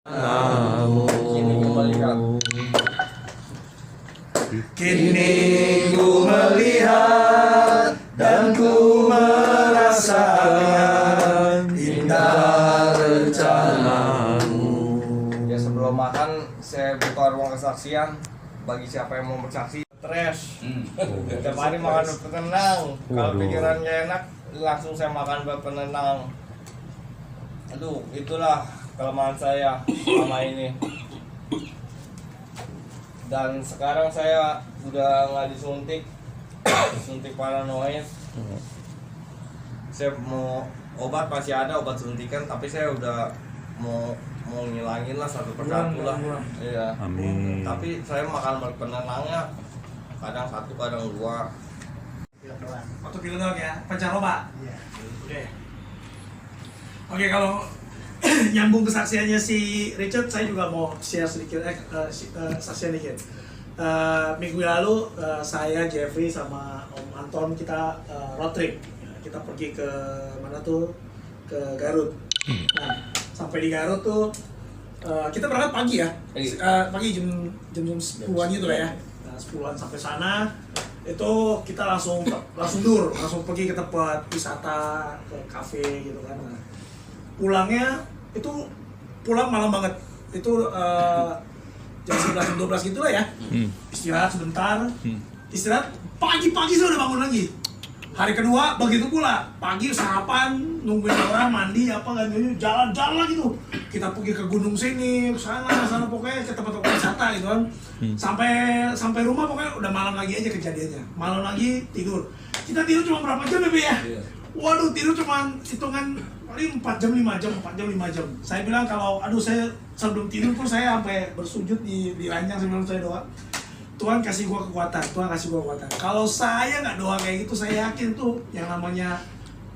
Kini ku melihat dan ku merasakan indah rencanamu. Ya sebelum makan saya buka ruang kesaksian bagi siapa yang mau bersaksi. Stres, tiap hari makan penenang. Kalau pikirannya enak langsung saya makan penenang. Aduh, itulah kelemahan saya selama ini. Dan sekarang saya udah nggak disuntik paranoid. Saya mau obat masih ada obat suntikan, tapi saya udah mau ngilangin lah satu persatu lah. Iya. Amin. Tapi saya makan penenangnya kadang satu kadang dua. Waktu pilih doang ya, pancaroba. Iya. Oke, kalau nyambung kesaksiannya si Richard, saya juga mau share sedikit saksian dikit. Minggu lalu saya, Jeffrey sama Om Anton kita road trip. Kita pergi ke mana tuh? Ke Garut. Nah, sampai di Garut tuh kita berangkat pagi ya. Pagi jam 10-an gitu lah ya. Nah, 10-an sampai sana itu kita langsung pergi ke tempat wisata, ke kafe gitu kan. Nah, pulangnya itu pulang malam banget. Itu jam 11 jam 12 gitu lah ya. Istirahat sebentar. Istirahat pagi-pagi sudah bangun lagi. Hari kedua begitu pula, pagi sarapan, nungguin orang mandi apa kan, jalan-jalan lagi tuh. Kita pergi ke gunung sini, ke sana pokoknya ke tempat-tempat wisata gitu kan. Sampai rumah pokoknya udah malam lagi aja kejadiannya. Malam lagi tidur. Kita tidur cuma berapa jam ya, Be ya? Waduh, tidur cuma hitungan paling 4 jam 5 jam. Saya bilang kalau saya sebelum tidur pun saya sampai bersujud di ranjang sebelum saya doa. Tuhan kasih gua kekuatan. Kalau saya nggak doa kayak gitu, saya yakin tuh yang namanya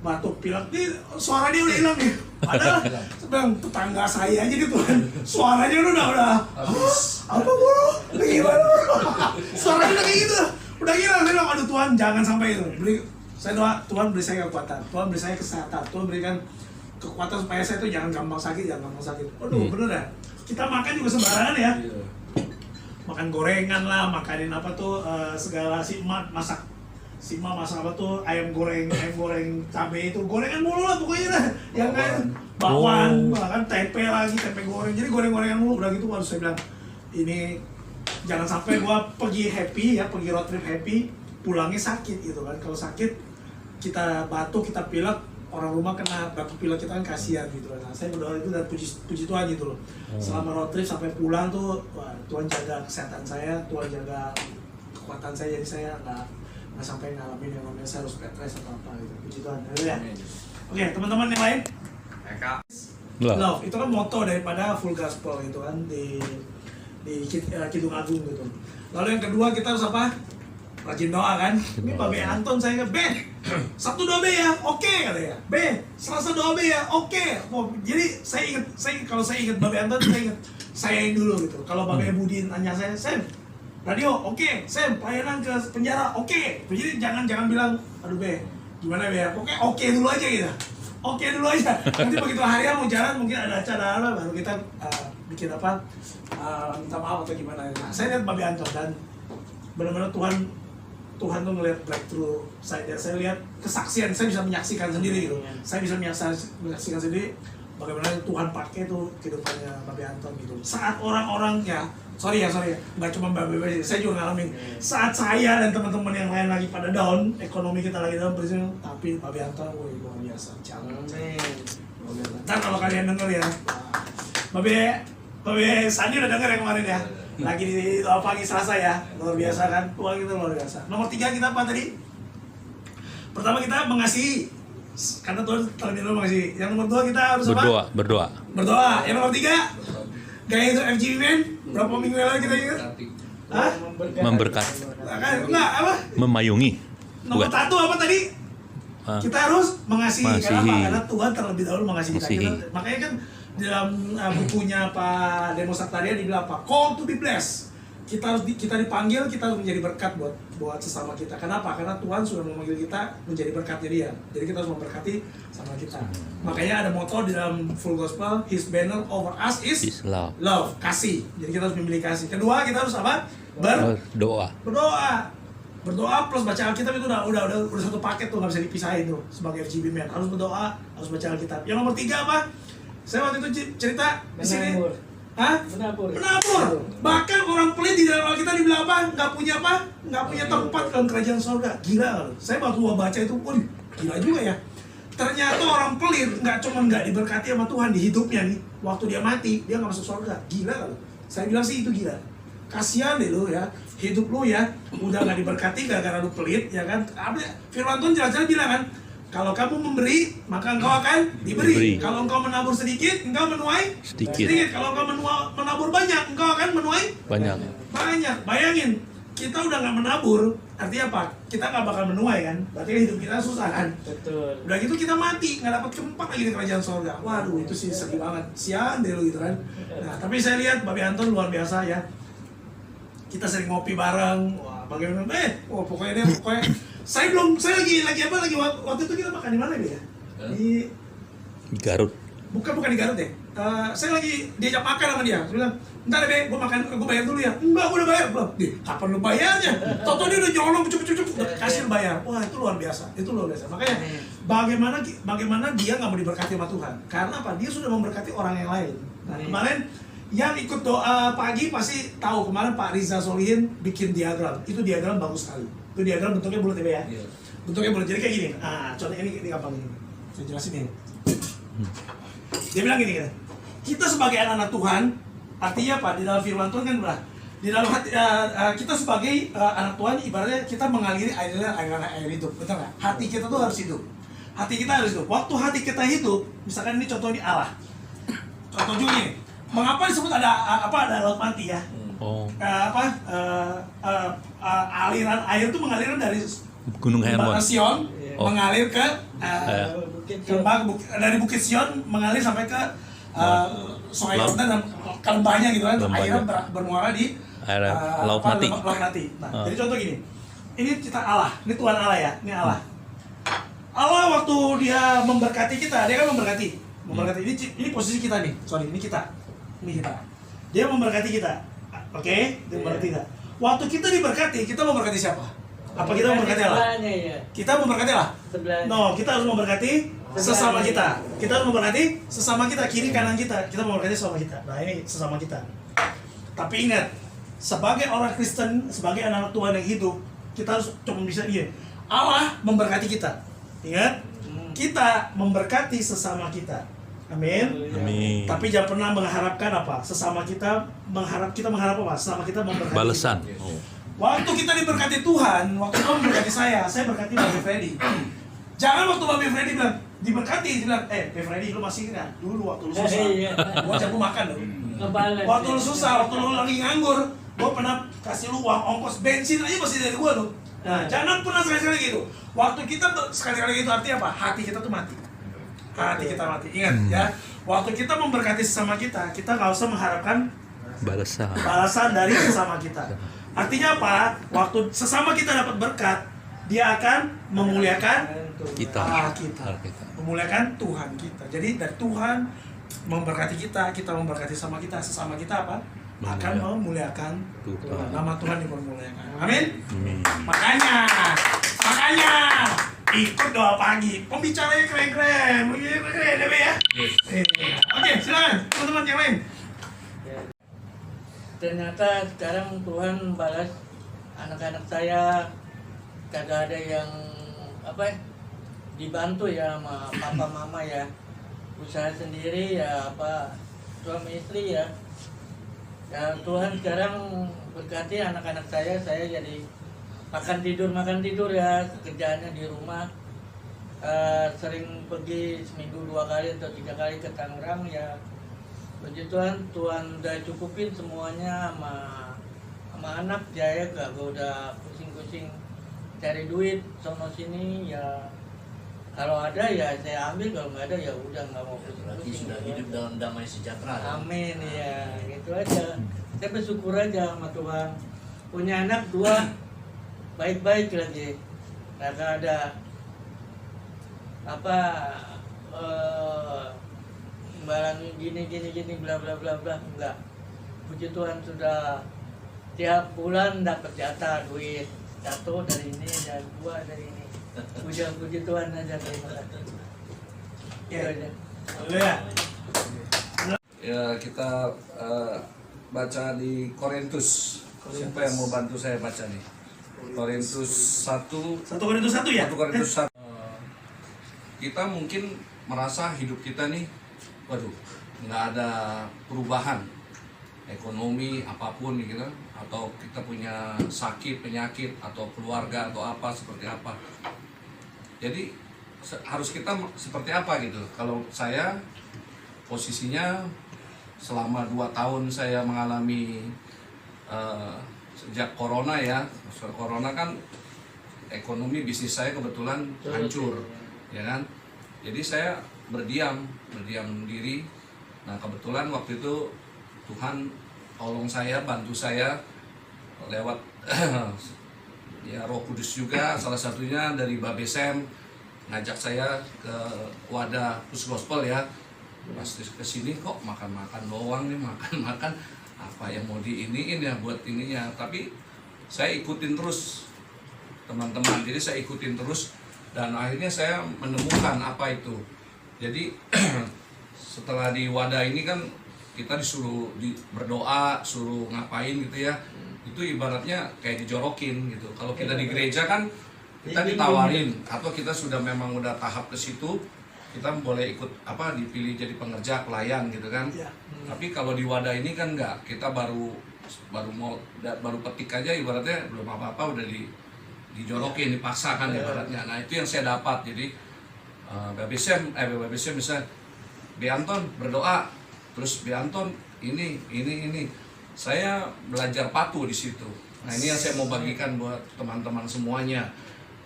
batuk pilek nih suara dia udah hilang nih. Padahal sedang tetangga saya aja gitu kan, suaranya udah apa bro? Gimana bro? Suaranya udah kayak gitu, udah gila. Saya bilang, aduh Tuhan jangan sampai itu. Saya doa Tuhan beri saya kekuatan, Tuhan beri saya kesehatan, Tuhan berikan kekuatan supaya saya tuh jangan gampang sakit. Aduh bener ya. Kita makan juga sembarangan ya. Makan gorengan lah, makanin apa tuh segala si emak masak apa tuh ayam goreng cabai itu gorengan mulu lah pokoknya lah, yang kayak bakwan, bahkan tempe goreng, jadi goreng-gorengan mulu. Udah gitu harus saya bilang ini jangan sampai gua pergi road trip happy, pulangnya sakit gitu kan. Kalau sakit kita batuk, kita pilek, orang rumah kena batuk pilek kita kan kasihan gitu. Nah, saya berdoa itu dan puji Tuhan gitu loh. Selama road trip sampai pulang tuh, wah, Tuhan jaga kesehatan saya, Tuhan jaga kekuatan saya, jadi saya nggak sampai ngalamin yang namanya saya harus bed rest atau apa gitu. Puji Tuhan. Ya. Oke, teman-teman yang lain. Love itu kan moto daripada full gospel gitu kan di Kidung Agung gitu. Lalu yang kedua kita harus apa? Rajin doa kan. Ini Babe Anton saya ke Sabtu doa B ya, oke katanya. Selasa doa B ya, oke. Oh, jadi kalau saya ingat Babe Anton, saya ingat dulu gitu. Kalau Babe Budi nanya saya, Sam, radio, oke. Sam, pelayanan ke penjara, oke. Jadi jangan bilang, aduh Be, gimana Be ya? Pokoknya oke dulu aja gitu. Oke dulu aja. Nanti begitu hari mau jalan mungkin ada acara baru kita bikin apa, minta maaf atau gimana. Nah, saya lihat Babe Anton dan benar-benar Tuhan tuh ngelihat breakthrough saya lihat kesaksian, saya bisa menyaksikan sendiri gitu. Saya bisa menyaksikan sendiri bagaimana Tuhan pakai tuh kehidupannya Babe Anton gitu. Saat orang-orang ya, sorry ya, nggak cuma Babe, saya juga ngalamin. Saat saya dan teman-teman yang lain lagi pada down, ekonomi kita lagi down, tapi Babe Anton, woi luar biasa, jangan. Dan kalau kalian denger ya, Babe Sandi udah denger ya kemarin ya. Lagi di pagi Selasa ya, luar biasa kan, Tuhan kita luar biasa. Nomor 3 kita apa tadi? Pertama kita mengasihi, karena Tuhan terlebih dahulu mengasihi. Yang nomor 2 kita harus apa? Berdoa. Yang nomor 3, gaya itu FGB Man, berapa minggu lalu kita ingat? Hah? Memberkati. Enggak, apa? Memayungi. Nomor 1 apa tadi? Kita harus mengasihi. Kenapa? Karena Tuhan terlebih dahulu mengasihi kita. Makanya kan dalam bukunya Pak Demos Saktaria dibilang apa? Call to be blessed. kita dipanggil, kita harus menjadi berkat buat sesama kita. Kenapa? Karena Tuhan sudah memanggil kita menjadi berkatnya Dia. Jadi kita harus memberkati sama kita. Makanya ada moto di dalam full gospel, His banner over us is love, kasih. Jadi kita harus memilih kasih. Kedua, kita harus apa? Berdoa. Berdoa plus baca Alkitab itu udah satu paket tuh, nggak bisa dipisahin tuh sebagai FGB man. Harus berdoa, harus baca Alkitab. Yang nomor 3 apa? Saya waktu itu cerita di sini. Menabur. Bahkan orang pelit di dalam Alkitab dibilang apa? Nggak punya tempat dalam kerajaan surga. Gila kan? Saya waktu baca itu, waduh, gila juga ya. Ternyata orang pelit nggak diberkati sama Tuhan di hidupnya nih. Waktu dia mati, dia nggak masuk surga. Gila kan? Saya bilang sih itu gila. Kasihan deh lu ya, hidup lu ya udah nggak diberkati gara-gara lu pelit, ya kan? Firman Tuhan jelas-jelas bilang kan, kalau kamu memberi, maka engkau akan diberi. Kalau engkau menabur sedikit, engkau menuai sedikit. Kalau engkau menabur banyak, engkau akan menuai banyak. Bayangin, kita udah nggak menabur, artinya apa? Kita nggak bakal menuai kan? Berarti hidup kita susah kan? Betul. Udah gitu kita mati, nggak dapat tempat lagi di kerajaan surga. Waduh, itu sih sedih banget. Sian deh lu gitu kan. Nah, tapi saya lihat Babi Anton luar biasa ya. Kita sering ngopi bareng. Wah, bagaimana? Pokoknya saya lagi waktu itu kita makan di mana ya? Di Garut. Bukan di Garut ya. Saya lagi diajak makan sama dia. Saya bilang, "Entar deh, gue bayar dulu ya." "Enggak, gue udah bayar." Belum. Kapan lu bayarnya? Toto dia udah nyolong cukup kasih bayar. Wah, itu luar biasa. Makanya bagaimana dia nggak mau diberkati sama Tuhan? Karena apa? Dia sudah memberkati orang yang lain. Nah, kemarin yang ikut doa pagi pasti tahu kemarin Pak Riza Solihin bikin diagram. Itu diagram bagus sekali. Itu diagram bentuknya bulat ya. Bentuknya bulat. Jadi kayak gini. Contohnya ini gampang ini. Saya jelasin ini. Dia bilang gini kan. Kita sebagai anak-anak Tuhan, artinya apa? Di dalam firman Tuhan kan bilang, di dalam hati kita sebagai anak Tuhan ibaratnya kita mengaliri air hidup, betul nggak? Hati kita tuh harus hidup. Hati kita harus hidup. Waktu hati kita hidup, misalkan ini contoh ini Allah. Contoh juga ini. Mengapa disebut ada laut mati ya? Aliran air itu mengalir dari Gunung Hermon, Sion, mengalir ke dari Bukit Sion mengalir sampai ke Sungai Yordan dan ke lembahnya gitu kan. Airnya bermuara di laut mati. Nah, jadi contoh gini. Ini kita Allah, ini Tuhan Allah ya, ini Allah. Allah waktu dia memberkati kita, dia kan memberkati. Ini posisi kita nih. Sorry, ini kita. Dia memberkati kita. Oke, dia memberkati kita. Waktu kita diberkati, kita memberkati siapa? Apa kita memberkati Allah? Kita memberkati Allah? No, kita harus memberkati sesama kita. Kita harus memberkati sesama kita, kiri kanan kita. Kita memberkati sesama kita. Nah, ini sesama kita. Tapi ingat, sebagai orang Kristen, sebagai anak Tuhan yang hidup, kita harus coba bisa dia. Allah memberkati kita. Ingat, kita memberkati sesama kita. Amin. Tapi jangan pernah mengharapkan apa? Sesama kita mengharap apa? Sesama kita memberkati. Balasan. Waktu kita diberkati Tuhan, waktu Tuhan memberkati saya berkati Babi Freddy. Jangan waktu Babi Freddy bilang diberkati, dia bilang, Babi Freddy lu masih ingat dulu waktu lu susah, gua ajak lu makan loh. Waktu lu susah, waktu lu lagi nganggur, gua pernah kasih lu uang ongkos bensin aja masih dari gua loh. Nah, jangan pernah sekali-sekali gitu. Waktu kita sekali-kali gitu artinya apa? Hati kita tuh mati. Hati kita mati. Ingat ya, waktu kita memberkati sesama kita nggak usah mengharapkan balasan dari sesama kita. Artinya apa? Waktu sesama kita dapat berkat, dia akan memuliakan kita. Memuliakan Tuhan kita. Jadi dari Tuhan memberkati kita memberkati sama kita, sesama kita apa? Akan memuliakan Tuhan. Nama Tuhan dipermuliakan. Amin. Makanya ikut doa pagi. Pembicaranya keren-keren ya. Oke, silakan teman-teman yang lain. Ternyata sekarang Tuhan balas anak-anak saya, kagak ada yang dibantu ya sama papa mama ya, usaha sendiri ya, suami istri ya. Ya Tuhan sekarang berkati anak-anak saya jadi makan tidur ya, kerjaannya di rumah. Sering pergi seminggu 2 kali atau 3 kali ke Tangerang ya. Puji Tuhan udah cukupin semuanya sama anak ya, gak udah pusing-pusing cari duit sono sini ya. Kalau ada ya saya ambil, kalau nggak ada ya udah nggak mau pusing-pusing. Sudah hidup dalam damai sejahtera. Amin ya, gitu aja. saya bersyukur aja sama Tuhan punya anak 2 baik-baik lagi, kagak ada apa barang gini bla bla bla bla, enggak. Puji Tuhan sudah tiap bulan dapat jatah duit, 1 dari ini dan 2 dari ini. Puji Tuhan aja, terima kasih. Itu aja. Haleluya. Ya, kita baca di Korintus. Siapa yang mau bantu saya baca nih? Korintus 1. 1 Korintus 1 ya? 1 Korintus 1. Kita mungkin merasa hidup kita nih, waduh, nggak ada perubahan ekonomi apapun gitu, atau kita punya sakit, penyakit, atau keluarga atau apa seperti apa. Jadi harus kita seperti apa gitu. Kalau saya posisinya selama 2 tahun saya mengalami sejak corona ya. Corona kan ekonomi bisnis saya kebetulan hancur, ya kan. Jadi saya berdiam diri. Nah, kebetulan waktu itu Tuhan tolong saya, bantu saya lewat ya Roh Kudus juga, salah satunya dari Babesem ngajak saya ke wadah Push Gospel ya. Pas ke sini kok makan-makan doang nih, makan-makan apa yang mau diiniin ya buat ininya. Tapi saya ikutin terus teman-teman. Jadi saya ikutin terus dan akhirnya saya menemukan apa itu. Jadi setelah di wadah ini kan kita disuruh berdoa, suruh ngapain gitu ya. Itu ibaratnya kayak dijorokin gitu. Kalau kita di gereja kan kita ditawarin, atau kita sudah memang udah tahap ke situ, kita boleh ikut dipilih jadi pengerja, pelayan gitu kan. Tapi kalau di wadah ini kan enggak, kita baru petik aja ibaratnya, belum apa-apa udah dijorokin, dipaksakan ibaratnya. Nah, itu yang saya dapat. Jadi Babesem bisa Beanton berdoa, terus Beanton ini. Saya belajar patuh di situ. Nah, ini yang saya mau bagikan buat teman-teman semuanya.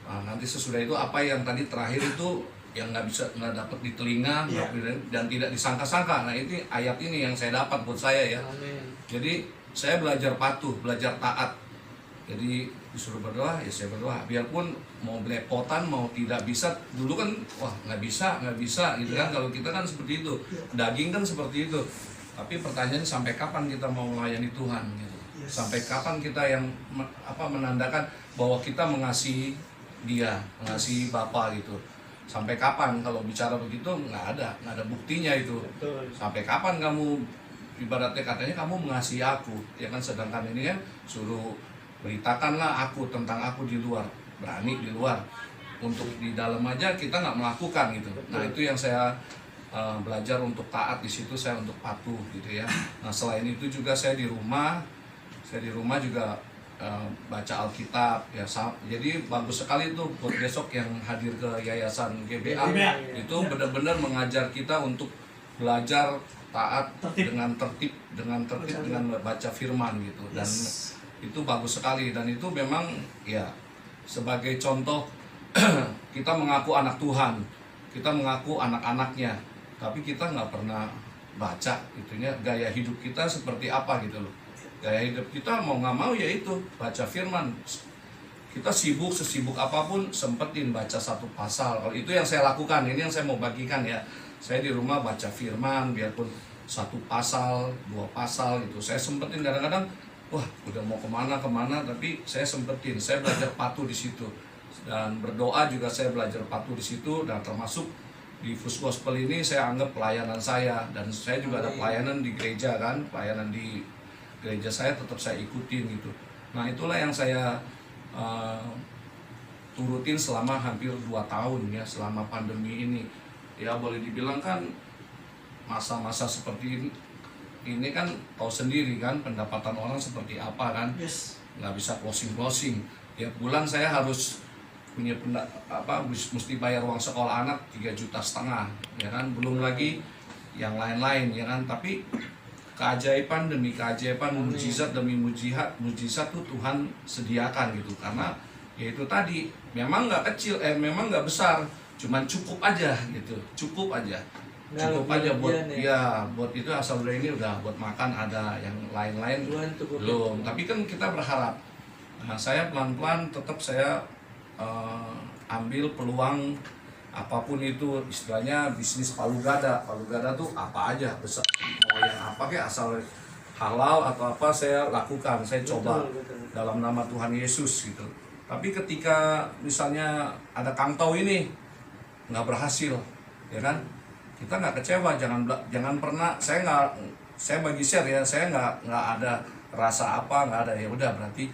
Nah, nanti sesudah itu apa yang tadi terakhir itu yang nggak dapat di telinga dan tidak disangka-sangka. Nah, ini ayat ini yang saya dapat buat saya ya. Amin. Jadi saya belajar patuh, belajar taat. Jadi disuruh berdoa ya saya berdoa. Biarpun mau belepotan, mau tidak bisa. Dulu kan wah nggak bisa gitu kan. Kalau kita kan seperti itu. Daging kan seperti itu. Tapi pertanyaannya sampai kapan kita mau melayani Tuhan gitu. Sampai kapan kita yang menandakan bahwa kita mengasihi Dia, mengasihi Bapa gitu. Sampai kapan kalau bicara begitu nggak ada buktinya itu. Sampai kapan kamu ibaratnya katanya kamu mengasihi aku, ya kan, sedangkan ini kan suruh beritakanlah aku tentang aku di luar, berani di luar. Untuk di dalam aja kita nggak melakukan gitu. Nah, itu yang saya belajar untuk taat di situ, saya untuk patuh gitu ya. Nah, selain itu juga saya di rumah juga baca Alkitab ya. Jadi bagus sekali tuh buat besok yang hadir ke Yayasan GBA. Itu benar-benar mengajar kita untuk belajar taat dengan tertib dengan baca firman gitu. Dan itu bagus sekali, dan itu memang ya sebagai contoh kita mengaku anak Tuhan, kita mengaku anak-anaknya, tapi kita nggak pernah baca itunya gaya hidup kita seperti apa gitu loh. Gaya hidup kita mau nggak mau yaitu baca firman. Kita sesibuk apapun sempetin baca 1 pasal. Kalau itu yang saya lakukan, ini yang saya mau bagikan ya. Saya di rumah baca firman, biarpun 1 pasal, 2 pasal gitu. Saya sempetin kadang-kadang, wah udah mau kemana, tapi saya sempetin. Saya belajar patuh di situ. Dan berdoa juga saya belajar patuh di situ, dan termasuk di Push Gospel ini saya anggap pelayanan saya, dan saya juga ada pelayanan di gereja kan, pelayanan di gereja saya tetap saya ikutin gitu. Nah, itulah yang saya turutin selama hampir 2 tahun ya, selama pandemi ini. Ya boleh dibilang kan masa-masa seperti ini kan tahu sendiri kan pendapatan orang seperti apa kan. Nggak bisa closing. Tiap bulan saya harus punya mesti bayar uang sekolah anak 3,5 juta ya kan, belum lagi yang lain-lain ya kan. Tapi keajaiban demi keajaiban, mujizat demi mujizat tuh Tuhan sediakan gitu. Karena ya itu tadi, memang nggak kecil, memang nggak besar, cuman cukup aja gitu, cukup aja. Nggak cukup aja buat lebih-lebihan ya buat itu asal udah ini udah buat makan, ada yang lain-lain Tuhan cukup. belum. Tapi kan kita berharap. Nah, saya pelan-pelan tetap saya ambil peluang apapun itu, istilahnya bisnis palu gada. Palu gada tuh apa aja, besar mau yang apa kayak asal halal atau apa saya lakukan, saya coba Betul. dalam nama Tuhan Yesus gitu. Tapi ketika misalnya ada kangtau ini nggak berhasil, ya kan? Kita nggak kecewa, jangan pernah, saya bagi share ya, saya nggak ada rasa apa, nggak ada, ya udah berarti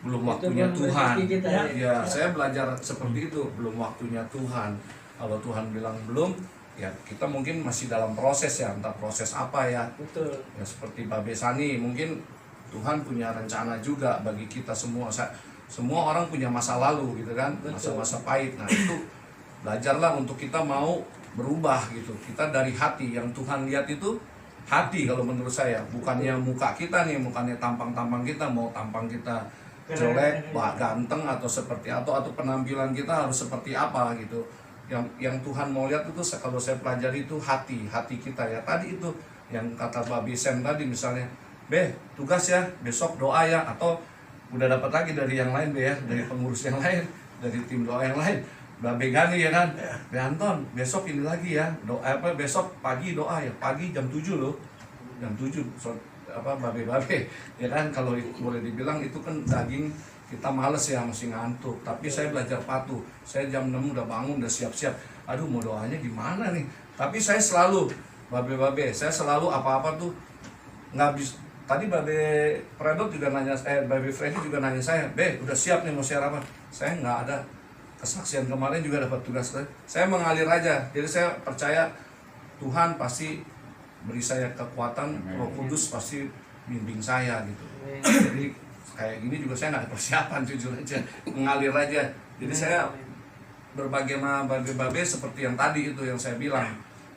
belum waktunya belum Tuhan. rezeki kita, Ya, saya belajar seperti itu, belum waktunya Tuhan. Kalau Tuhan bilang belum, ya kita mungkin masih dalam proses ya, entah proses apa ya. Betul. Ya seperti Babe Sani, mungkin Tuhan punya rencana juga bagi kita semua. Semua orang punya masa lalu gitu kan, masa-masa pahit. Nah itu belajarlah untuk kita mau berubah gitu. Kita dari hati, yang Tuhan lihat itu hati kalau menurut saya. Bukannya muka kita nih, bukannya tampang-tampang kita, mau tampang kita jelek, ganteng atau seperti atau penampilan kita harus seperti apa gitu. Yang Tuhan mau lihat itu kalau saya pelajari itu hati kita ya. Tadi itu yang kata Babi Sen tadi misalnya, Be, tugas ya, besok doa ya, atau udah dapat lagi dari yang lain Be ya, dari pengurus yang lain, dari tim doa yang lain. Babe Gani ya kan, Be Anton, besok ini lagi ya, doa besok pagi doa ya, pagi jam 7 loh. Jam 7 babe ya kan, kalau boleh dibilang itu kan daging kita males ya, masih ngantuk. Tapi saya belajar patuh, saya jam 6 udah bangun, udah siap-siap, aduh mau doanya gimana nih. Tapi saya selalu babe saya selalu apa-apa tuh nggak bisa. Tadi Babe Predot juga nanya, Babe Freddy juga nanya saya, Be udah siap nih mau share apa. Saya nggak ada kesaksian, kemarin juga dapat tugas, saya mengalir aja. Jadi saya percaya Tuhan pasti beri saya kekuatan, Roh Kudus pasti bimbing saya gitu. Jadi kayak gini juga saya nggak ada persiapan, jujur aja, mengalir aja. Jadi saya berbagi sama babe-babe seperti yang tadi itu yang saya bilang.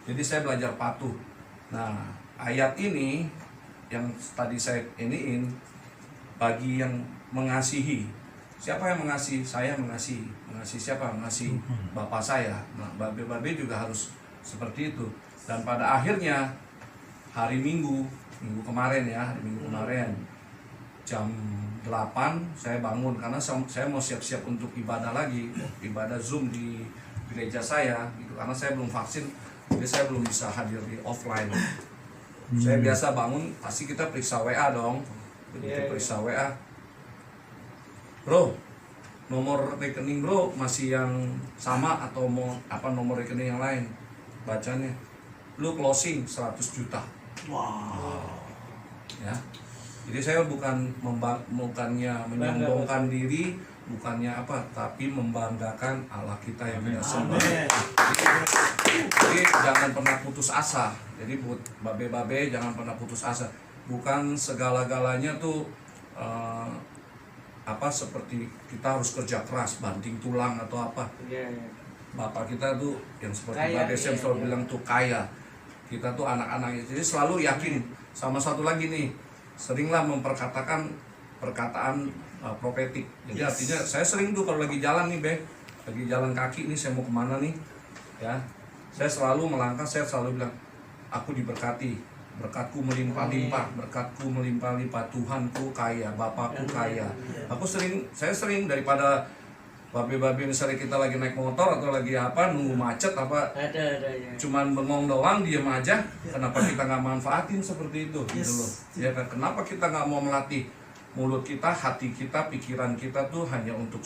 Jadi saya belajar patuh. Nah ayat ini yang tadi saya iniin, bagi yang mengasihi. Siapa yang mengasihi? Saya mengasihi. Mengasihi siapa? Mengasihi Bapak saya. Nah babe-babe juga harus seperti itu. Dan pada akhirnya hari Minggu kemarin ya, Minggu kemarin jam 8 saya bangun karena saya mau siap-siap untuk ibadah lagi, ibadah Zoom di gereja saya gitu, karena saya belum vaksin, jadi saya belum bisa hadir di offline. Saya biasa bangun pasti kita periksa WA dong, begitu periksa WA, bro nomor rekening bro masih yang sama atau mau apa nomor rekening yang lain, bacanya lu closing 100 juta. Wow. Ya. Jadi saya bukannya menyombongkan diri, bukannya apa, tapi membanggakan Allah kita yang kita sembah. Jadi jangan pernah putus asa. Jadi buat babe-babe jangan pernah putus asa. Bukan segala-galanya tuh seperti kita harus kerja keras, banting tulang atau apa. Bapak kita tuh yang seperti Babe Sem selalu bilang tuh kaya. Kita tuh anak-anak, jadi selalu yakin. Sama satu lagi nih, seringlah memperkatakan perkataan profetik. Jadi artinya saya sering tuh kalau lagi jalan nih lagi jalan kaki nih, saya mau kemana nih ya, saya selalu melangkah, saya selalu bilang aku diberkati, berkatku melimpah-limpah, berkatku melimpah-limpah, Tuhanku kaya, Bapakku kaya. Saya sering daripada babe-babe misalnya kita lagi naik motor atau lagi apa nunggu macet apa, ada ya. Cuman bengong doang, diem aja. Kenapa kita nggak manfaatin seperti itu gitu loh? Ya kan, kenapa kita nggak mau melatih mulut kita, hati kita, pikiran kita tuh hanya untuk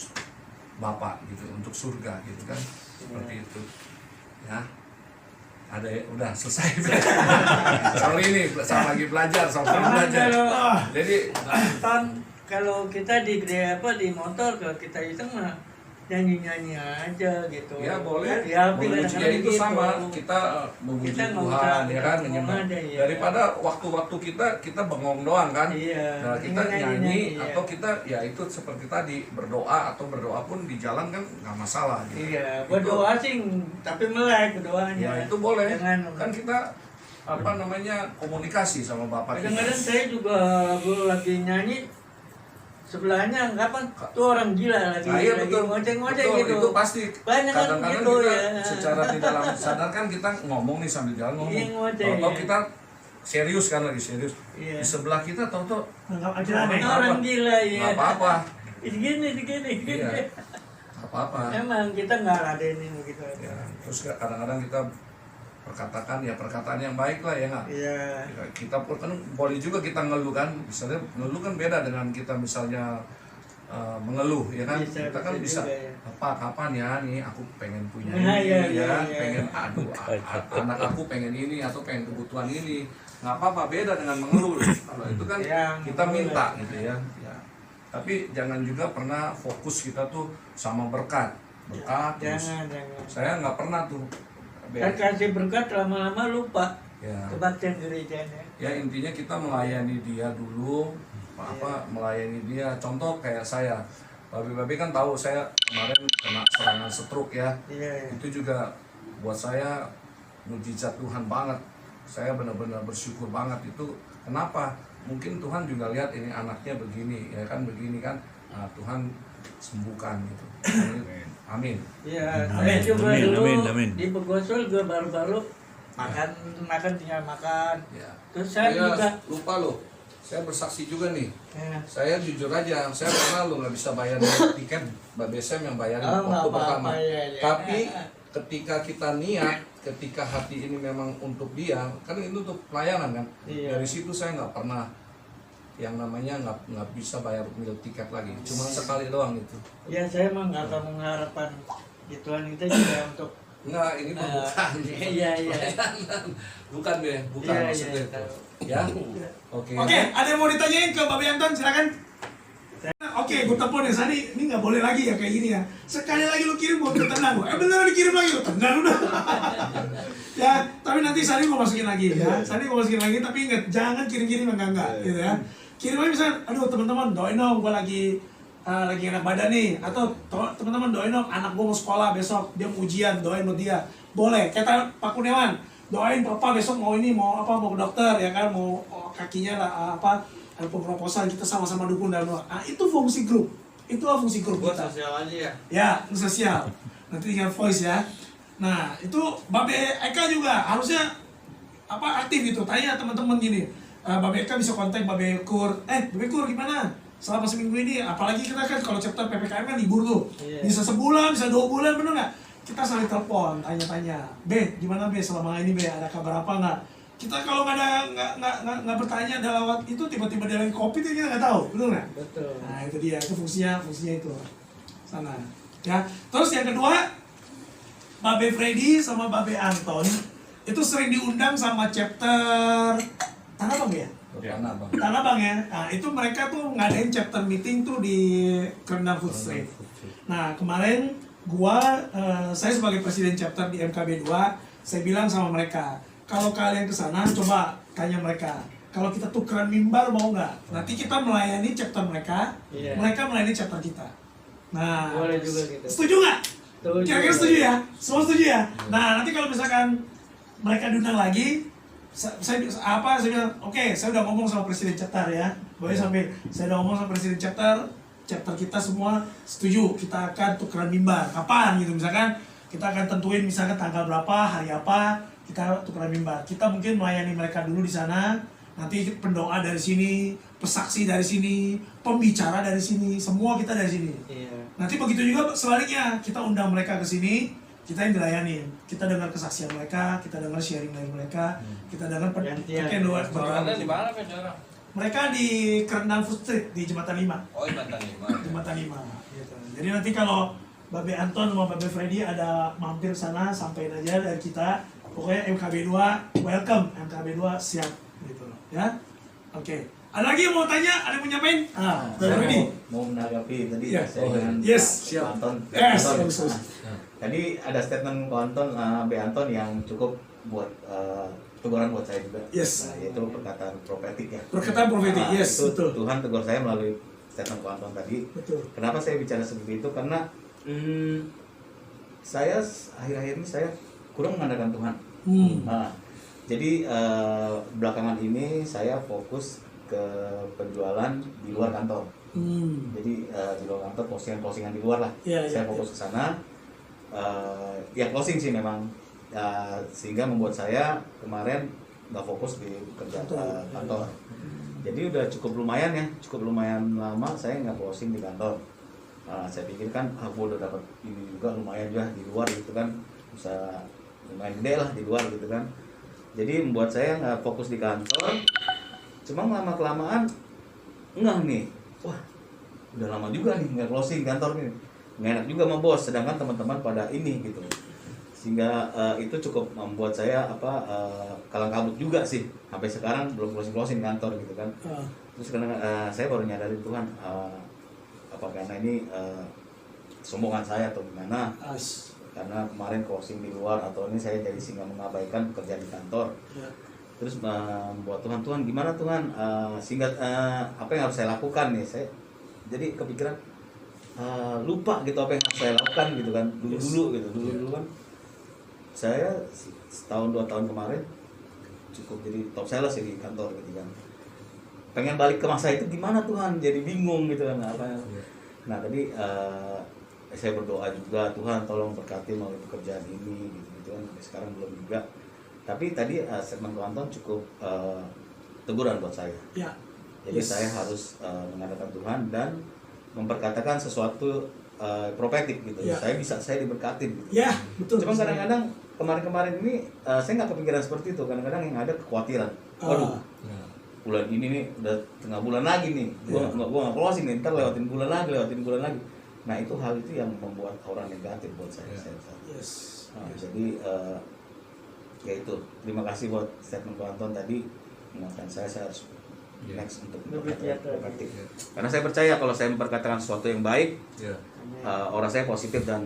Bapa gitu, untuk surga gitu kan, seperti itu ya. Ada ya, udah selesai. Sorry nih, saya lagi belajar, Jadi kalau kita di di motor, kalau kita iseng mah nyanyi-nyanyi aja gitu. Ya boleh. Ya, Memujinya itu sama, kita memuji Kita nggak Tuhan usah ya kan, ngomong menyembah. aja, ya. Daripada waktu-waktu kita bengong doang kan. Iya. Nah, kita Nyanyi, nyanyi iya. atau kita ya itu seperti tadi berdoa pun di jalan kan nggak masalah gitu. Iya, Itu- berdoa sih tapi melek berdoanya. Ya itu boleh. Jangan Kan kita komunikasi sama Bapak kita. kadang-kadang saya juga lagi nyanyi sebelahnya kapan tuh orang gila lagi Nah, iya, lagi betul. ngoceh-ngoceh Betul, gitu. itu pasti. Banyak kan Kadang-kadang gitu kita ya. secara tidak langsung sadar kan kita ngomong nih sambil jalan ngomong. Iya, ngoceh, Tahu-tahu ya. kita serius kan, lagi serius. Iya. Di sebelah kita tahu-tahu Anggap aja aneh. Apa? Orang gila ya. nggak apa-apa. Gini. Iya. Nggak apa-apa. Emang kita nggak ladenin begitu aja. Ya, terus kadang-kadang kita perkatakan ya perkataan yang baik lah ya nggak. Iya. Ya, kita pun kan boleh juga kita ngeluh kan, misalnya ngeluh kan beda dengan kita misalnya mengeluh ya kan. Bisa, Kita kan bisa bisa juga, ya. apa kapan ya nih aku pengen punya Nah, ini iya, ya, iya, iya. pengen aduh anak aku pengen ini atau pengen kebutuhan ini, nggak apa-apa, beda dengan mengeluh. Kalau itu kan Yang kita minta gitu ya. Tapi jangan juga pernah fokus kita tuh sama berkat terus. Jangan. Saya nggak pernah tuh Kan kasih berkat lama-lama lupa ya. kebaktian gerejanya. Ya intinya kita melayani dia dulu, melayani dia. Contoh kayak saya, babi kan tahu saya kemarin kena serangan stroke ya. Iya. Itu juga buat saya mujizat Tuhan banget. Saya benar-benar bersyukur banget itu. Kenapa? Mungkin Tuhan juga lihat ini anaknya begini, ya kan begini kan. Nah, Tuhan sembuhkan gitu. Amin. Iya, Amin. saya juga Amin, dulu amin. di Begosul gue baru-baru makan tinggal makan. Ya. Terus saya juga lupa loh. Saya bersaksi juga nih. ya, Saya jujur aja, saya pernah lo nggak bisa bayar tiket, Mbak Besem yang bayarin Oh, nggak waktu apa-apa, pertama. iya, iya. Tapi ketika kita niat, ketika hati ini memang untuk dia, kan itu untuk pelayanan kan. Iya. Dari situ saya nggak pernah yang namanya nggak bisa bayar meal tiket lagi, cuma sekali doang itu. ya saya emang nggak akan mengharapkan gituan kita juga untuk Nggak, ini bukan. iya. Bukan deh, bukan Iya, maksudnya iya, itu. tahu. Ya, oke. Oke, ada yang mau ditanyain ke Babe Anton, silakan. Oke, gue telepon ya, Sani, ini nggak boleh lagi ya kayak gini ya. Sekali lagi lu kirim, gue tenang. Beneran dikirim lagi, lu tenang udah. Ya, tapi nanti Sani gue masukin lagi ya. Sani gue masukin lagi, tapi ingat, jangan kirim-kirim yang enggak, gitu ya. Kirim aja misalnya, aduh teman-teman doain dong, gue lagi enak badan nih. Atau teman-teman doain dong, anak gue mau sekolah besok, dia mau ujian, doain buat dia. Boleh, kata Pak Kurniawan, doain papa besok mau ini, mau ke dokter ya kan, mau kakinya lah ada proposal, kita sama-sama dukung dalam doa. Nah, itu fungsi grup. Itulah fungsi grup Buat kita. sosial aja ya. Ya, sosial. Nanti tinggal voice ya. Nah, itu Babe Eka juga harusnya aktif itu. Tanya teman-teman gini. Babe Eka bisa kontak Babe Kur. Babe Kur gimana? Selama seminggu ini, apalagi kita kan kalau chapter PPKM kan libur tuh. Iya. Bisa sebulan, bisa 2 bulan, bener nggak? Kita saling telepon, tanya-tanya. Gimana Be selama ini Be? Ada kabar apa nggak? Kita kalau nggak bertanya ada lewat itu tiba-tiba dia lagi kopi itu kita nggak tahu, betul nggak? betul. Nah itu dia, itu fungsinya itu sana. Ya, terus yang kedua, Babe Freddy sama Babe Anton itu sering diundang sama chapter Tanah Abang ya? Tanah Abang. Tanah Abang ya. Nah itu mereka tuh ngadain chapter meeting tuh di Kerendang Food Street. Nah kemarin saya sebagai presiden chapter di MKB 2, saya bilang sama mereka, kalau kalian ke sana coba tanya mereka, kalau kita tukeran mimbar mau nggak? Nanti kita melayani chapter mereka, Iya. mereka melayani chapter kita. Nah, Boleh juga gitu. setuju nggak? Setuju. Kira-kira setuju ya? Semua setuju ya? Nah, nanti kalau misalkan mereka diundang lagi, saya bilang, oke, saya udah ngomong sama presiden chapter ya. Boleh sampai saya udah ngomong sama presiden chapter kita semua setuju kita akan tukeran mimbar. Kapan gitu misalkan kita akan tentuin misalkan tanggal berapa, hari apa kita tukeran mimbar. Kita mungkin melayani mereka dulu di sana. Nanti pendoa dari sini, pesaksi dari sini, pembicara dari sini, semua kita dari sini. Iya. Nanti begitu juga sebaliknya, kita undang mereka ke sini, kita yang dilayani. Kita dengar kesaksian mereka, kita dengar sharing dari mereka, kita dengar Gantian. Jualannya di mana Pak sekarang? mereka di Kerendang Food Street di Jembatan 5. Oh, di Bantan 5. Jembatan 5 gitu. Jadi nanti kalau Babe Anton sama Babe Freddy ada mampir sana, sampaikan aja dari kita. Pokoknya MKB 2 welcome, MKB 2 siap gitu loh, ya. Oke. Ada lagi yang mau tanya? Ada yang mau nyamain? Babe Saya Freddy. mau menanggapi tadi Ya. saya dengan Yes, Pak siap. Anton. Yes, Anton. bagus. Tadi ada statement Ko Anton, B Anton yang cukup buat teguran buat saya juga. Yes. Nah, yaitu perkataan profetik ya. Perkataan profetik, Nah, yes, itu betul. Tuhan tegur saya melalui statement Ko Anton tadi. Betul. Kenapa saya bicara seperti itu? Karena saya akhir-akhir ini saya kurang mengandalkan Tuhan. Nah, jadi belakangan ini saya fokus ke penjualan di luar kantor. Jadi di luar kantor, closingan di luar lah. Saya fokus ke sana. Ya closing sih memang. Sehingga membuat saya kemarin nggak fokus di kerja kantor. Jadi udah cukup lumayan lama saya nggak closing di kantor. Saya pikir kan aku udah dapat ini juga lumayan juga di luar gitu kan, bisa lumayan gede lah di luar gitu kan. Jadi membuat saya nggak fokus di kantor. Cuma lama kelamaan enggak nih, wah udah lama juga nih nggak closing kantor nih, nggak enak juga sama bos. Sedangkan teman-teman pada ini gitu, sehingga itu cukup membuat saya kalang kabut juga sih. Sampai sekarang belum closing kantor gitu kan. Terus kadang saya baru nyadarin Tuhan, apa karena ini sombongan saya atau gimana? Karena kemarin closing di luar atau ini saya jadi sehingga mengabaikan pekerjaan di kantor. Terus buat Tuhan gimana Tuhan, sehingga apa yang harus saya lakukan nih, saya jadi kepikiran lupa gitu apa yang harus saya lakukan gitu kan. Dulu kan saya setahun 2 tahun kemarin cukup jadi top sales di kantor gitu kan. Pengen balik ke masa itu gimana Tuhan, jadi bingung gitu kan apa. Nah tadi saya berdoa juga, Tuhan tolong berkati melalui pekerjaan ini gitu kan. Sampai sekarang belum juga. Tapi tadi statement Tuhan cukup teguran buat saya. Jadi saya harus mengadakan Tuhan dan memperkatakan sesuatu profetik gitu. Saya diberkatin gitu. Betul. Cuma kadang-kadang kemarin ini saya nggak kepikiran seperti itu. Kadang-kadang yang ada kekhawatiran. Waduh, bulan ini nih udah tengah bulan lagi nih. Gua nggak closing nih, ntar lewatin bulan lagi. Nah itu hal itu yang membuat orang negatif buat saya. Jadi ya itu, terima kasih buat statement Pak Anton tadi mengingatkan saya harus next untuk berpraktik. Karena saya percaya kalau saya memperkatakan sesuatu yang baik, orang saya positif dan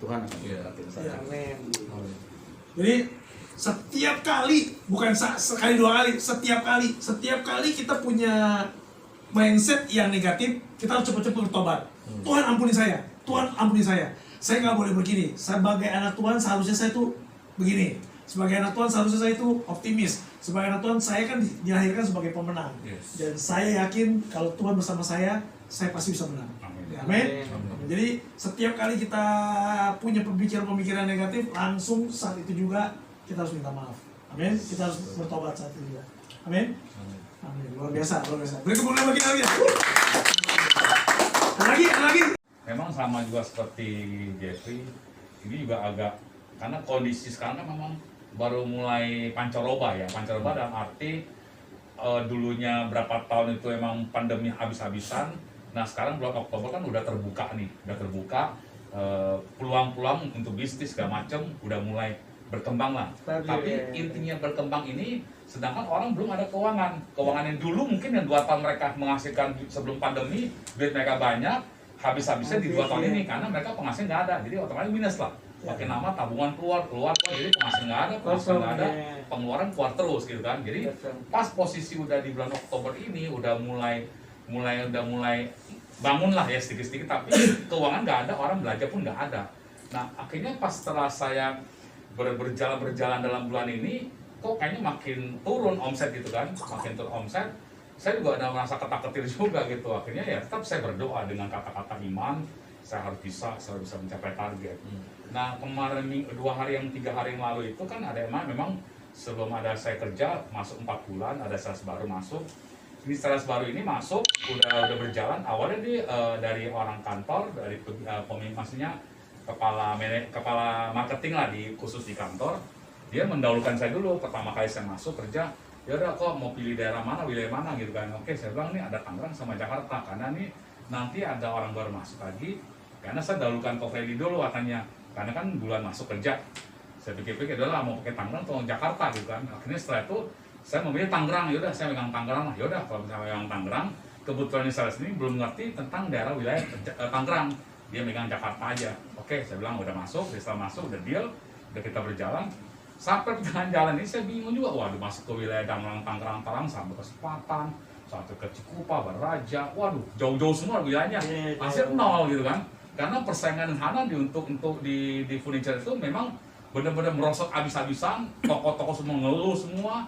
Tuhan akan memberkati saya. Jadi setiap kali, bukan sekali 2 kali, setiap kali kita punya mindset yang negatif, kita harus cepat-cepat bertobat. Tuhan ampuni saya, saya nggak boleh begini. Sebagai anak Tuhan seharusnya saya tuh begini. Sebagai anak Tuhan seharusnya saya itu optimis. Sebagai anak Tuhan saya kan dilahirkan sebagai pemenang. Dan saya yakin kalau Tuhan bersama saya pasti bisa menang. Amin. Jadi setiap kali kita punya pemikiran negatif, langsung saat itu juga kita harus minta maaf. Amin. Kita harus bertobat saat itu juga. Amin. Luar biasa. Beri kemuliaan bagi Allah. Lagi. Memang sama juga seperti Jeffrey, ini juga agak, karena kondisi sekarang kan memang baru mulai pancaroba dalam arti dulunya berapa tahun itu emang pandemi habis-habisan. Nah sekarang bulan Oktober kan udah terbuka, peluang-peluang untuk bisnis segala macam udah mulai berkembang lah. Tapi intinya berkembang ini, sedangkan orang belum ada keuangan yang dulu mungkin yang 2 tahun mereka menghasilkan sebelum pandemi, duit mereka banyak, habis-habisnya di 2 tahun ini karena mereka penghasil nggak ada, jadi otomatis minus lah. Makin lama tabungan keluar, jadi penghasil nggak ada, pengeluaran keluar terus gitu kan. Jadi pas posisi udah di bulan Oktober ini udah mulai bangun lah ya sedikit-sedikit, tapi keuangan nggak ada, orang belanja pun nggak ada. Nah akhirnya pas setelah saya berjalan dalam bulan ini, kok kayaknya makin turun omset gitu kan, saya juga ada merasa ketar-ketir juga gitu. Akhirnya ya tetap saya berdoa dengan kata-kata iman, saya harus bisa mencapai target. Nah kemarin 2 hari 3 hari yang lalu itu kan ada memang sebelum ada saya kerja masuk 4 bulan, ada sales baru masuk. Ini sales baru ini masuk udah berjalan. Awalnya dari orang kantor, dari maksudnya kepala marketing lah khusus di kantor, dia mendahulukan saya dulu. Pertama kali saya masuk kerja, ya udah kok mau pilih daerah mana, wilayah mana gitu kan. Oke, saya bilang nih ada Tangerang sama Jakarta, karena nih nanti ada orang baru masuk lagi. Karena saya dahulukan Ko Freddy dulu katanya, karena kan bulan masuk kerja. Saya pikir-pikir udahlah mau pakai Tangerang atau Jakarta gitu kan. Akhirnya setelah itu saya memilih Tangerang. Yaudah saya megang Tangerang lah. Yaudah kalau misalnya megang Tangerang, kebetulan saya ini belum ngerti tentang daerah wilayah Tangerang. Dia megang Jakarta aja. Oke, saya bilang udah masuk. Setelah masuk udah deal, udah kita berjalan. Sampai jalan ini saya bingung juga. Waduh, masuk ke wilayah Tangerang sampai ke Sepatan, sampai ke Cikupa, Baraja. Waduh, jauh-jauh semua wilayahnya. Hasil 0 gitu kan. Karena persaingan Hana untuk di furniture itu memang benar-benar merosot habis-habisan, toko-toko semua ngeluh semua.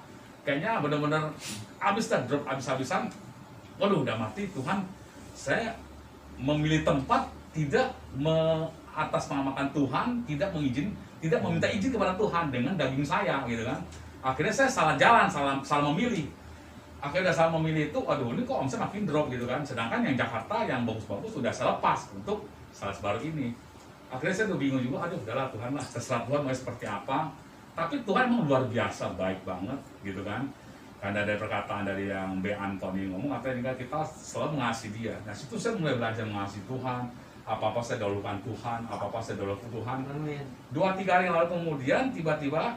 kayaknya benar-benar habis dah, drop habis-habisan. Waduh, udah mati. Tuhan, saya memilih tempat tidak atasnamakan Tuhan, tidak meminta izin kepada Tuhan dengan daging saya gitu kan. Akhirnya saya salah jalan, salah memilih. Akhirnya salah memilih itu, aduh ini kok omset makin drop gitu kan. Sedangkan yang Jakarta yang bagus-bagus sudah saya lepas untuk sales baru ini. Akhirnya saya tuh bingung juga, aduh udahlah Tuhan lah, terserah Tuhan mau seperti apa. Tapi Tuhan emang luar biasa, baik banget gitu kan. Karena ada perkataan dari yang B. Anthony ngomong, katanya kita selalu mengasihi dia. Nah situ saya mulai belajar mengasihi Tuhan. Apa-apa saya dahulukan Tuhan, apa-apa saya dahulukan Tuhan. 2-3 hari lalu kemudian tiba-tiba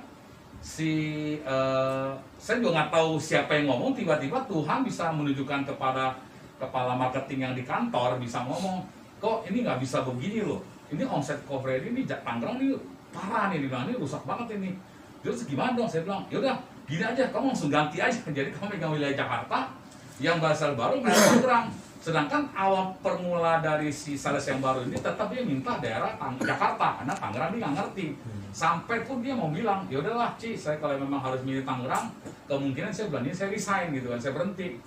saya juga nggak tahu siapa yang ngomong, tiba-tiba Tuhan bisa menunjukkan kepada kepala marketing yang di kantor, bisa ngomong, kok ini nggak bisa begini loh, ini omset coverage ini Tangerang ini parah nih, dibilang ini rusak banget ini. Terus gimana dong? Saya bilang, yaudah gini aja, kamu langsung ganti aja, jadi kamu megang wilayah Jakarta, yang basal baru wilayah Tangerang. Sedangkan awal permula dari si sales yang baru ini tetap dia minta daerah Jakarta, karena Tangerang dia nggak ngerti. Sampai pun dia mau bilang, ya udahlah Ci, saya kalau memang harus milih Tangerang, kemungkinan saya bilang ini saya resign gitu kan, saya berhenti.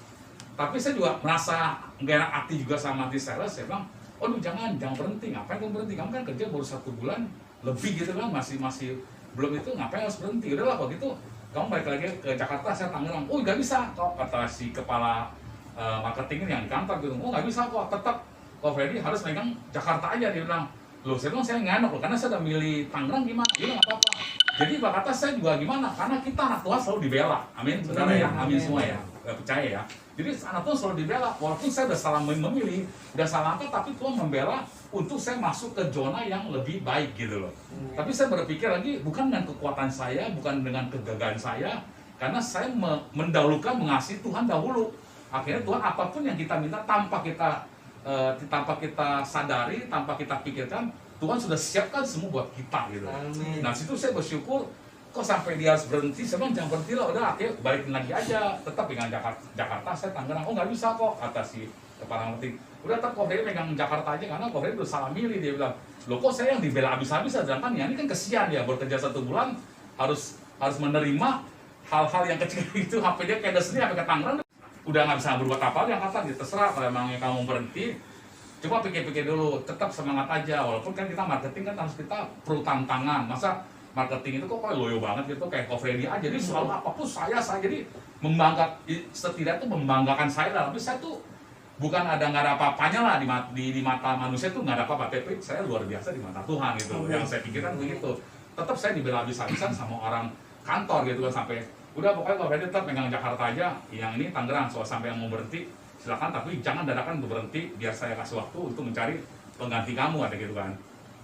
Tapi saya juga merasa nggak enak hati juga sama di sales, saya bilang, aduh jangan berhenti, ngapain kamu berhenti? Kamu kan kerja baru 1 bulan lebih gitu kan, masih belum itu, ngapain harus berhenti? Udahlah kalau gitu, kamu balik lagi ke Jakarta, saya Tangerang. Oh nggak bisa, kok kata si kepala marketing yang di kantor gitu, oh nggak bisa kok, tetap kok Freddy harus megang Jakarta aja. Dia bilang, loh saya bilang saya nganok loh, karena saya udah milih Tangerang gimana, dia nggak apa-apa. Jadi Pak kata saya juga gimana, karena kita anak Tuhan selalu dibela, amin saudara ya, amin semua ya, percaya ya. Jadi anak Tuhan selalu dibela, walaupun saya udah salah memilih, udah salah angkat, tapi Tuhan membela untuk saya masuk ke zona yang lebih baik gitu loh. Tapi saya berpikir lagi, bukan dengan kekuatan saya, bukan dengan kegagalan saya, karena saya mendahulukan mengasihi Tuhan dahulu. Akhirnya Tuhan apapun yang kita minta tanpa kita sadari, tanpa kita pikirkan, Tuhan sudah siapkan semua buat kita gitu. Amin. Nah situ saya bersyukur, kok sampai dia harus berhenti, saya bilang jangan berhenti lah, udah akhirnya balikin lagi aja, tetap dengan Jakarta, saya Tangerang. Oh nggak bisa kok, kata si kepala marketing. Udah tetap kok dia pegang Jakarta aja, karena kok dia udah salah milih. Dia bilang, loh kok saya yang dibela habis-habisan, sedangkan ya ini kan kesian ya, bekerja 1 bulan harus menerima hal-hal yang kecil itu, sampai dia kayak sendiri, sampai ke Tangerang udah nggak bisa berbuat apa yang kata gitu. Terserah kalau emangnya kamu berhenti, coba pikir-pikir dulu, tetap semangat aja. Walaupun kan kita marketing kan harus kita perlu tantangan. Masa marketing itu kok loyo banget gitu, kayak Coffredi aja. Jadi selalu apapun saya jadi membanggakan, setidaknya itu membanggakan saya lah. Tapi saya tuh bukan nggak ada apa-apanya lah di mata manusia tuh nggak ada apa-apa. Tapi saya luar biasa di mata Tuhan gitu. Yang saya pikirkan begitu. Tetap saya dibela habis-habisan sama orang kantor gitu kan, sampai udah pokoknya kalau tetap megang Jakarta aja, yang ini Tangerang, soal sampai yang mau berhenti silakan, tapi jangan dadakan untuk berhenti, biar saya kasih waktu untuk mencari pengganti kamu, ada gitu kan.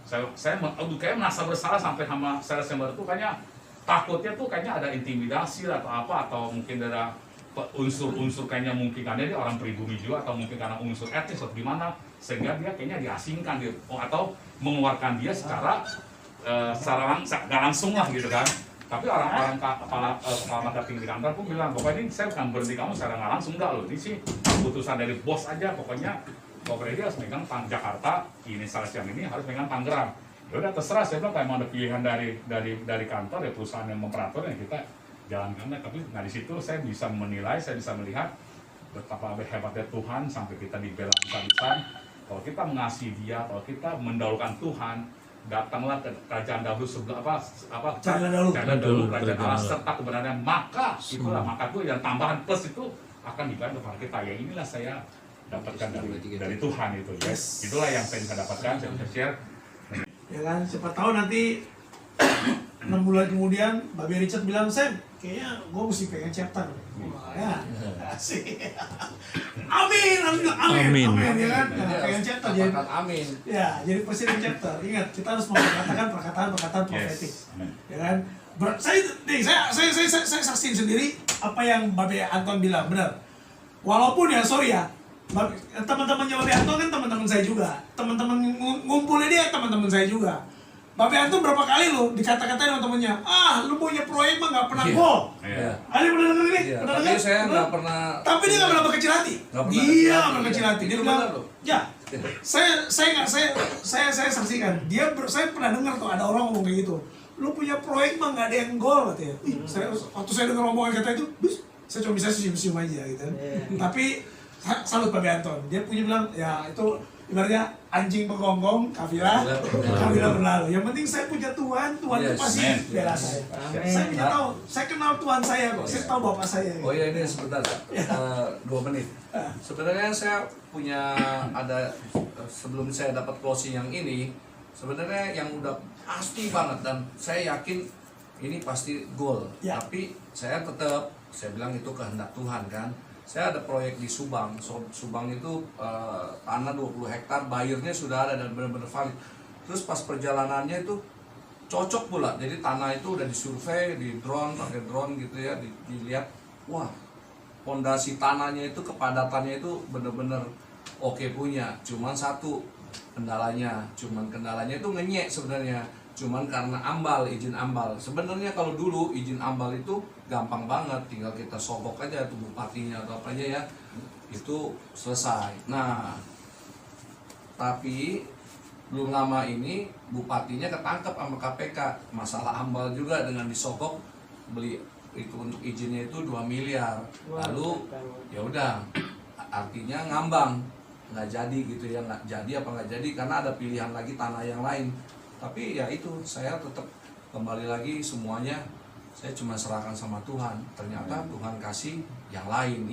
Saya kayak merasa bersalah sampai sama sales yang baru tuh, kayaknya takutnya tuh kayaknya ada intimidasi atau apa, atau mungkin ada unsur-unsur kayaknya mungkin karena dia orang pribumi juga, atau mungkin karena unsur etis atau gimana, sehingga dia kayaknya diasingkan gitu, atau mengeluarkan dia secara nggak langsung lah gitu kan. Tapi orang-orang kepala marketing di kantor pun bilang, pokoknya ini saya bukan berhenti kamu secara nggak langsung, enggak loh, ini sih keputusan dari bos aja, pokoknya Coffredi harus megang Jakarta, ini sales yang ini harus megang Tangerang. Ya udah terserah, saya bilang kalau emang ada pilihan dari kantor ya, perusahaan yang memperatur ya kita jalankan. Tapi nah di situ saya bisa menilai, saya bisa melihat betapa hebatnya Tuhan sampai kita dibela habis-habisan. Kalau kita mengasihi Dia, kalau kita mendahulukan Tuhan, datanglah ke kerajaan dahulu sebelah kerajaan Allah serta kebenaran, maka itulah, maka itu yang tambahan plus itu akan diberikan kepada kita. Ya inilah saya dapatkan dari Tuhan itu, yes. Itulah yang saya bisa dapatkan, saya bisa share. Ya kan, siapa tahu nanti 6 bulan kemudian Babe Richard bilang, Sam, kayaknya gue mesti pengen chapter. Ya, asik. Amin, ya kan? Pengen chapter jadi. Amin. Ya, jadi presiden chapter. Ingat, kita harus mengatakan perkataan profetik. Ya kan? Saya saksiin sendiri apa yang Babe Anton bilang, benar. Walaupun ya, sorry ya, teman-temannya Babe Anton kan teman-teman saya juga. Teman-teman ngumpulnya dia teman-teman saya juga. Babe Anton berapa kali lo dikata-katain sama temennya, lu punya proyek mah nggak pernah gol. Ali pernah denger ini? Pernah denger? Tapi saya nggak pernah. Tapi dia nggak pernah berkecil hati. Dia nggak berkecil hati. Dia bilang, ya, saya saksikan. Saya pernah dengar tuh ada orang ngomong kayak gitu. lu punya proyek mah nggak ada yang gol katanya. Waktu saya dengar omongan kata itu, saya cuma bisa senyum-senyum aja gitu. Tapi salut Pak Anton, dia punya bilang ya itu ibaratnya anjing penggonggong, kafilah berlalu. Yang penting saya punya Tuhan itu pasti bela saya. Saya punya tahu, saya kenal Tuhan saya kok, saya tahu Bapak saya. Oh ya, ini sebentar, 2 menit. Sebenarnya saya punya ada sebelum saya dapat closing yang ini, sebenarnya yang udah pasti banget dan saya yakin ini pasti goal. Tapi saya tetap, saya bilang itu kehendak Tuhan kan. Saya ada proyek di Subang. Subang itu tanah 20 hektar, bayarnya sudah ada dan benar-benar valid. Terus pas perjalanannya itu cocok pula. Jadi tanah itu udah disurvei, di drone, pakai drone gitu ya, dilihat. Wah, pondasi tanahnya itu kepadatannya itu benar-benar oke punya. Cuman satu kendalanya itu ngenyek sebenarnya. Cuman karena izin ambal. Sebenarnya kalau dulu izin ambal itu gampang banget, tinggal kita sogok aja tuh bupatinya atau apa aja ya, itu selesai. Nah, tapi belum lama ini bupatinya ketangkep sama KPK, masalah ambal juga dengan disogok, beli itu untuk izinnya itu 2 miliar. Lalu ya udah, artinya ngambang, nggak jadi gitu ya, nggak jadi apa nggak jadi karena ada pilihan lagi tanah yang lain. Tapi ya itu, saya tetap kembali lagi semuanya saya cuma serahkan sama Tuhan. Ternyata Tuhan kasih yang lain,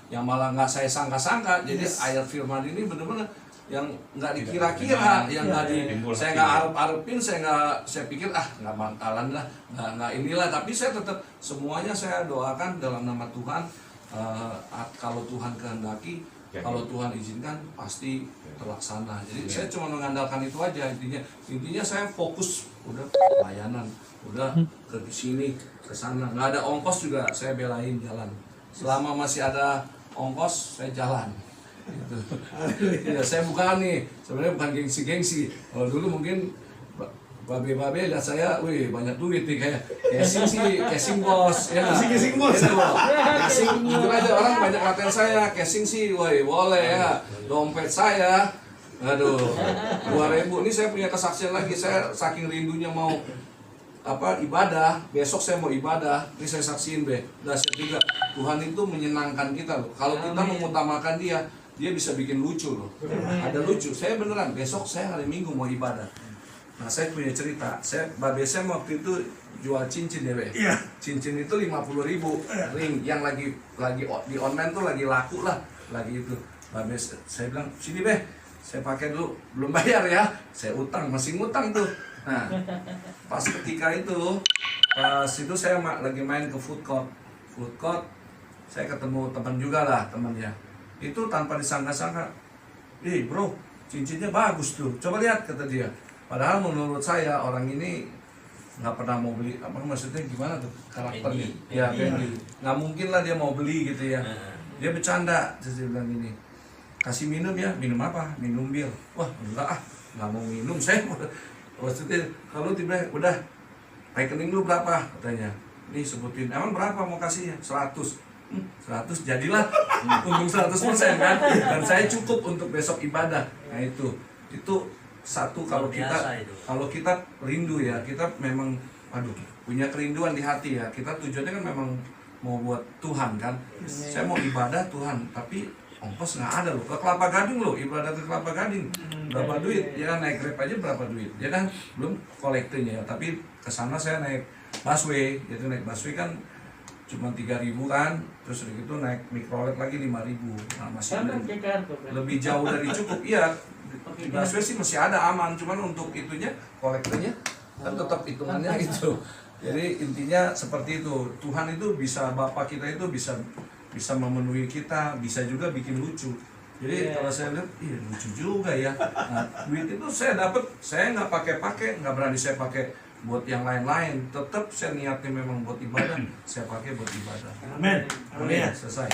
yang malah nggak saya sangka-sangka. Jadi ayat firman ini benar-benar yang nggak dikira-kira, yang nggak saya nggak harap-harapin, saya pikir nggak bakalan lah, nggak inilah. Tapi saya tetap semuanya saya doakan dalam nama Tuhan. Kalau Tuhan kehendaki, kalau Tuhan izinkan pasti terlaksana. Jadi saya cuma mengandalkan itu aja. Intinya saya fokus udah layanan, udah ke sini ke sana, nggak ada ongkos juga saya belain jalan. Selama masih ada ongkos saya jalan. Gitu. Ya, saya bukan nih, sebenarnya bukan gengsi. Kalau dulu mungkin babe lihat saya, wih banyak duit nih kayak casing bos, ya. Casing bos. Casing, jujur aja orang banyak ngatain saya, casing sih, woi boleh ya. Dompet saya, aduh, 2.000. Ini saya punya kesaksian lagi, saya saking rindunya mau ibadah, besok saya mau ibadah, ini saya saksiin udah juga Tuhan itu menyenangkan kita loh. Kalau kita mengutamakan dia bisa bikin lucu loh. Ada lucu, saya beneran besok saya hari Minggu mau ibadah. Nah, saya punya cerita. Babe saya waktu itu jual cincin ya, Be. Iya. Cincin itu 50.000 ring yang lagi di online tuh lagi laku lah, lagi itu. Babe saya bilang, "Sini, Be. Saya pakai dulu, belum bayar ya." Saya utang, masih ngutang tuh. Nah, pas ketika itu saya lagi main ke food court. Saya ketemu teman juga lah, temannya. Itu tanpa disangka-sangka, "Bro, cincinnya bagus tuh. Coba lihat," kata dia. Padahal menurut saya orang ini nggak pernah mau beli, maksudnya gimana tuh karakternya? Ya, Bendy. Nggak mungkin lah dia mau beli gitu ya. Dia bercanda, terus dia bilang gini, "Kasih minum ya." "Minum apa?" "Minum bir." "Wah enggak nggak mau minum saya." Maksudnya kalau tiba udah rekening lu berapa katanya. Nih sebutin, "Emang berapa mau kasihnya?" 100. 100 jadilah untung 100% kan. Dan saya cukup untuk besok ibadah. Nah itu satu, kalau kita rindu ya, kita memang punya kerinduan di hati ya. Kita tujuannya kan memang mau buat Tuhan kan. Saya mau ibadah Tuhan, tapi ongkos nggak ada loh. Ke Kelapa Gading loh, ibadah ke Kelapa Gading berapa duit? Ya naik Grab aja berapa duit? Ya kan belum kolektornya ya. Tapi kesana saya naik busway, yaitu naik busway kan cuma 3.000 kan, terus begitu naik mikrolet lagi 5.000. Nah, masih lebih jauh dari cukup. Iya, di busway sih masih ada aman, cuman untuk itunya kolektornya kan tetap hitungannya itu. Jadi intinya seperti itu. Tuhan itu bisa, Bapak kita itu bisa memenuhi kita, bisa juga bikin lucu. Jadi kalau saya lihat, lucu juga ya. Nah, duit itu saya dapat, saya nggak pakai, nggak berani saya pakai buat yang lain-lain. Tetap saya niatnya memang buat ibadah, saya pakai buat ibadah. Amin. Amin. Selesai.